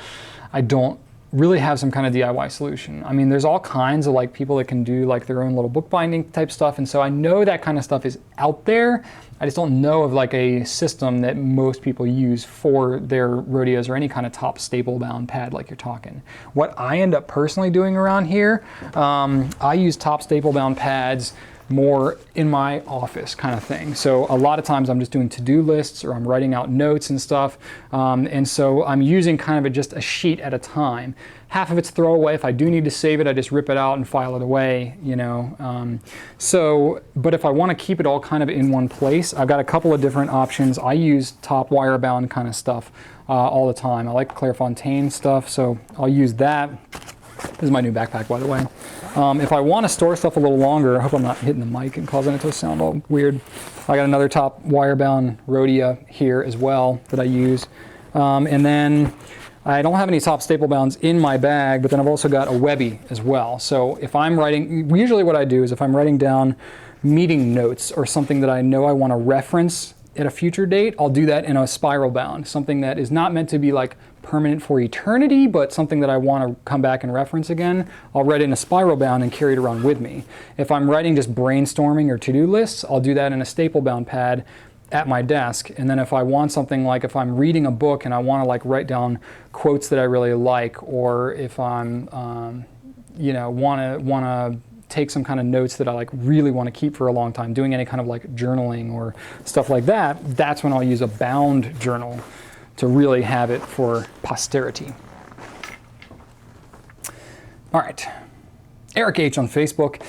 [SPEAKER 1] I don't really have some kind of DIY solution. I mean, there's all kinds of like people that can do like their own little bookbinding type stuff, and so I know that kind of stuff is out there. I just don't know of like a system that most people use for their Rhodias or any kind of top staple bound pad like you're talking. What I end up personally doing around here, I use top staple bound pads more in my office kind of thing. So a lot of times I'm just doing to-do lists or I'm writing out notes and stuff. And so I'm using kind of just a sheet at a time. Half of it's throwaway. If I do need to save it, I just rip it out and file it away, you know. But if I want to keep it all kind of in one place, I've got a couple of different options. I use top wire bound kind of stuff all the time. I like Clairefontaine stuff, so I'll use that. This is my new backpack, by the way. If I want to store stuff a little longer, I hope I'm not hitting the mic and causing it to sound all weird. I got another top wire-bound Rhodia here as well that I use. And then I don't have any top staple bounds in my bag, but then I've also got a Webby as well. So if I'm writing, usually what I do is if I'm writing down meeting notes or something that I know I want to reference at a future date, I'll do that in a spiral bound, something that is not meant to be like permanent for eternity, but something that I want to come back and reference again. I'll write in a spiral bound and carry it around with me. If I'm writing just brainstorming or to-do lists, I'll do that in a staple bound pad at my desk. And then if I want something like if I'm reading a book and I want to like write down quotes that I really like, or if I'm want to take some kind of notes that I like really want to keep for a long time, doing any kind of like journaling or stuff like that, that's when I'll use a bound journal to really have it for posterity. All right, Erik H on Facebook.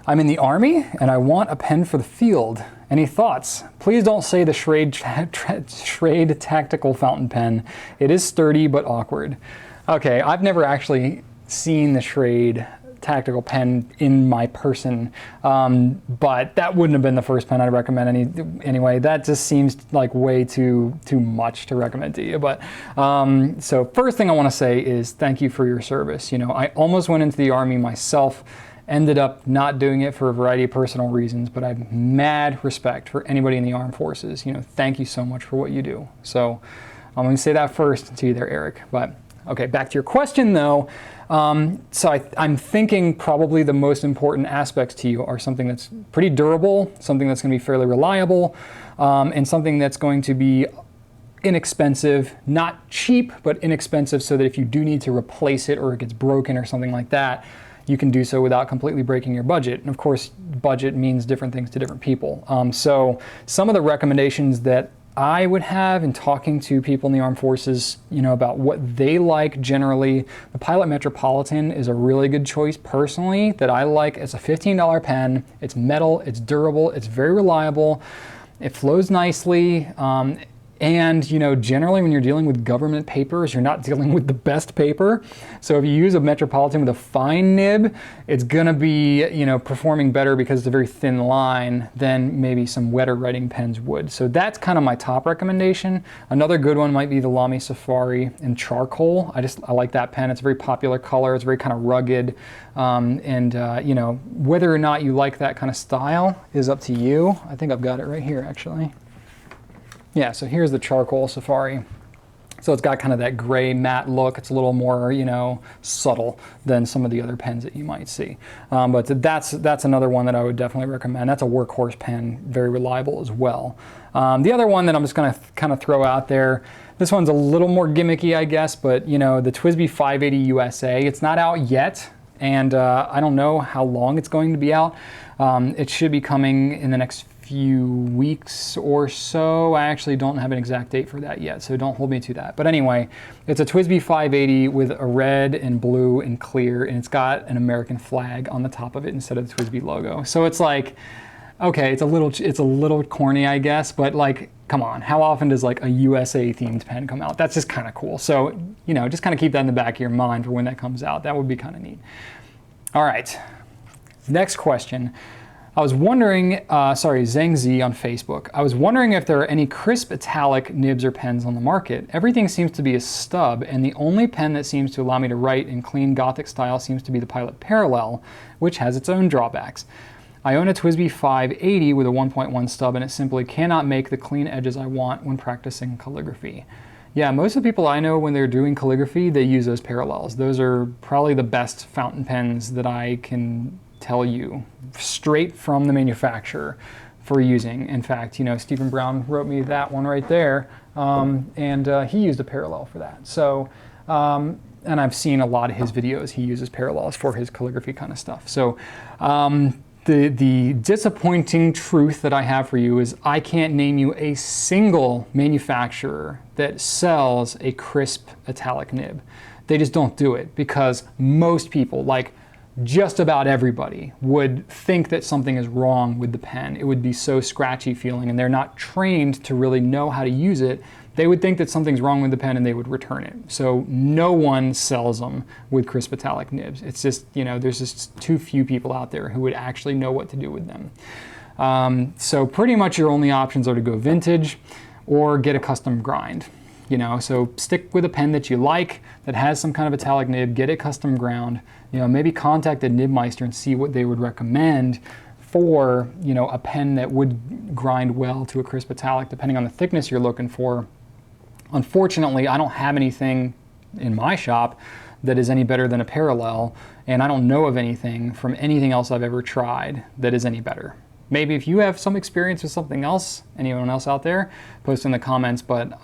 [SPEAKER 1] I'm in the Army and I want a pen for the field. Any thoughts? Please don't say the Schrade Tactical Fountain Pen. It is sturdy but awkward. Okay, I've never actually seen the Schrade Tactical pen in my person, but that wouldn't have been the first pen I'd recommend anyway. That just seems like way too much to recommend to you. But so first thing I want to say is thank you for your service. You know, I almost went into the Army myself, ended up not doing it for a variety of personal reasons, but I have mad respect for anybody in the armed forces. You know, thank you so much for what you do. So I'm going to say that first to you there, Erik. But okay, back to your question though. So I'm thinking probably the most important aspects to you are something that's pretty durable, something that's going to be fairly reliable, and something that's going to be inexpensive, not cheap, but inexpensive, so that if you do need to replace it or it gets broken or something like that, you can do so without completely breaking your budget. And of course, budget means different things to different people. So some of the recommendations that I would have in talking to people in the armed forces, you know, about what they like generally, the Pilot Metropolitan is a really good choice personally that I like. It's a $15 pen. It's metal, it's durable, it's very reliable. It flows nicely. And, you know, generally when you're dealing with government papers, you're not dealing with the best paper. So if you use a Metropolitan with a fine nib, it's gonna be, you know, performing better because it's a very thin line than maybe some wetter writing pens would. So that's kind of my top recommendation. Another good one might be the Lamy Safari in charcoal. I like that pen. It's a very popular color. It's very kind of rugged. You know, whether or not you like that kind of style is up to you. I think I've got it right here, actually. Yeah, so here's the charcoal Safari. So it's got kind of that gray matte look. It's a little more, you know, subtle than some of the other pens that you might see. But that's another one that I would definitely recommend. That's a workhorse pen, very reliable as well. The other one that I'm just gonna kind of throw out there, this one's a little more gimmicky, I guess, but you know, the TWSBI 580 USA, it's not out yet, and I don't know how long it's going to be out. It should be coming in the next few weeks or so. I actually don't have an exact date for that yet, so don't hold me to that. But anyway, it's a TWSBI 580 with a red and blue and clear, and it's got an American flag on the top of it instead of the TWSBI logo. So it's like, okay, it's a little corny, I guess, but like, come on, how often does like a USA themed pen come out? That's just kind of cool. So, you know, just kind of keep that in the back of your mind for when that comes out. That would be kind of neat. All right, next question. I was wondering, Zheng Z on Facebook. I was wondering if there are any crisp italic nibs or pens on the market. Everything seems to be a stub, and the only pen that seems to allow me to write in clean Gothic style seems to be the Pilot Parallel, which has its own drawbacks. I own a TWSBI 580 with a 1.1 stub, and it simply cannot make the clean edges I want when practicing calligraphy. Yeah, most of the people I know when they're doing calligraphy, they use those parallels. Those are probably the best fountain pens that I can tell you straight from the manufacturer for using. In fact, you know, Stephen Brown wrote me that one right there, and he used a parallel for that. So, and I've seen a lot of his videos. He uses parallels for his calligraphy kind of stuff. So, the disappointing truth that I have for you is I can't name you a single manufacturer that sells a crisp italic nib. They just don't do it because most people, like just about everybody, would think that something is wrong with the pen. It would be so scratchy feeling, and they're not trained to really know how to use it. They would think that something's wrong with the pen and they would return it. So no one sells them with crisp italic nibs. It's just, you know, there's just too few people out there who would actually know what to do with them. So pretty much your only options are to go vintage or get a custom grind. You know, so stick with a pen that you like, that has some kind of italic nib, get it custom ground. You know, maybe contact the Nibmeister and see what they would recommend for, you know, a pen that would grind well to a crisp italic, depending on the thickness you're looking for. Unfortunately, I don't have anything in my shop that is any better than a parallel, and I don't know of anything from anything else I've ever tried that is any better. Maybe if you have some experience with something else, anyone else out there, post in the comments, but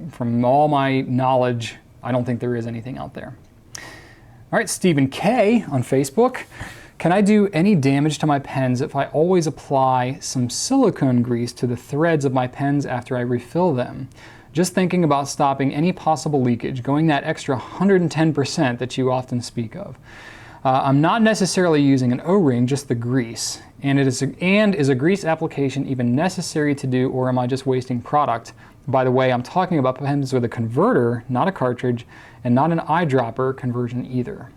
[SPEAKER 1] from all my knowledge, I don't think there is anything out there. All right, Stephen K on Facebook. Can I do any damage to my pens if I always apply some silicone grease to the threads of my pens after I refill them? Just thinking about stopping any possible leakage, going that extra 110% that you often speak of. I'm not necessarily using an O-ring, just the grease. And is a grease application even necessary to do, or am I just wasting product? By the way, I'm talking about pens with a converter, not a cartridge, and not an eyedropper conversion either.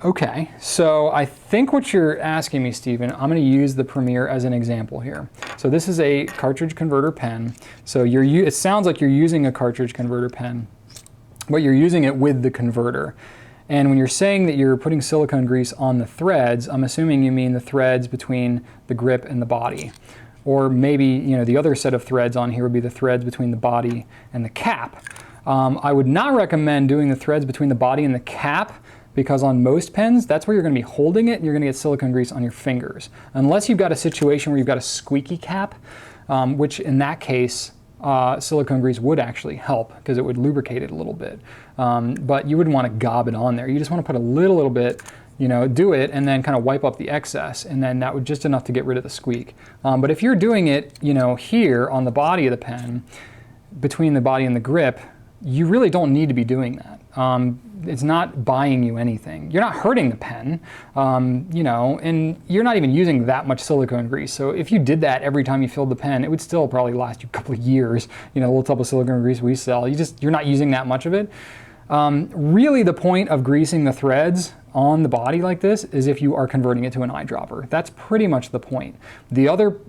[SPEAKER 1] Okay, so I think what you're asking me, Stephen, I'm going to use the Premier as an example here. So this is a cartridge converter pen. So it sounds like you're using a cartridge converter pen, but you're using it with the converter. And when you're saying that you're putting silicone grease on the threads, I'm assuming you mean the threads between the grip and the body. Or maybe, you know, the other set of threads on here would be the threads between the body and the cap. I would not recommend doing the threads between the body and the cap, because on most pens, that's where you're going to be holding it and you're going to get silicone grease on your fingers. Unless you've got a situation where you've got a squeaky cap, which in that case, silicone grease would actually help because it would lubricate it a little bit. But you wouldn't want to gob it on there. You just want to put a little bit, you know, do it and then kind of wipe up the excess, and then that would just enough to get rid of the squeak. But if you're doing it, you know, here on the body of the pen, between the body and the grip, you really don't need to be doing that. It's not buying you anything. You're not hurting the pen, you know, and you're not even using that much silicone grease. So if you did that every time you filled the pen, it would still probably last you a couple of years. You know, a little tub of silicone grease we sell, you're not using that much of it. Really the point of greasing the threads on the body like this is if you are converting it to an eyedropper. That's pretty much the point. The other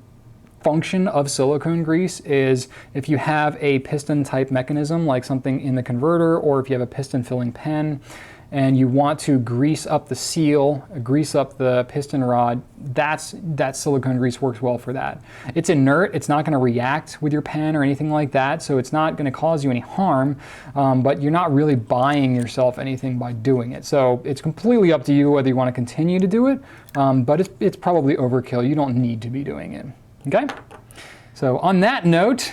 [SPEAKER 1] function of silicone grease is if you have a piston type mechanism like something in the converter, or if you have a piston filling pen and you want to grease up the seal, grease up the piston rod, that silicone grease works well for that. It's inert, it's not going to react with your pen or anything like that, so it's not going to cause you any harm, but you're not really buying yourself anything by doing it. So it's completely up to you whether you want to continue to do it, but it's probably overkill. You don't need to be doing it. Okay, so on that note,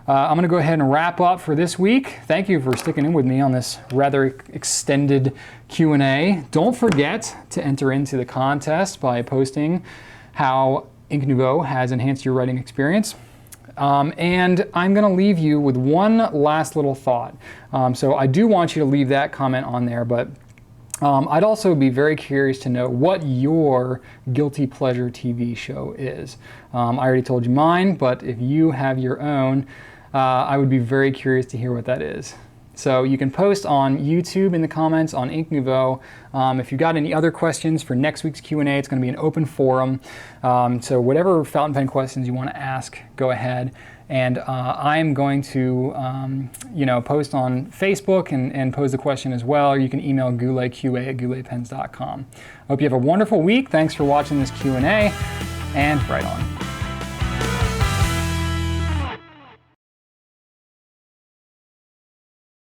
[SPEAKER 1] I'm going to go ahead and wrap up for this week. Thank you for sticking in with me on this rather extended Q&A. Don't forget to enter into the contest by posting how Ink Nouveau has enhanced your writing experience. And I'm going to leave you with one last little thought. So I do want you to leave that comment on there, but I'd also be very curious to know what your guilty pleasure TV show is. I already told you mine, but if you have your own, I would be very curious to hear what that is. So you can post on YouTube in the comments on Ink Nouveau. If you've got any other questions for next week's Q&A, it's going to be an open forum. So whatever fountain pen questions you want to ask, go ahead. And I'm going to, you know, post on Facebook and pose the question as well, or you can email gouletqa@gouletpens.com. I hope you have a wonderful week. Thanks for watching this Q&A, and write on.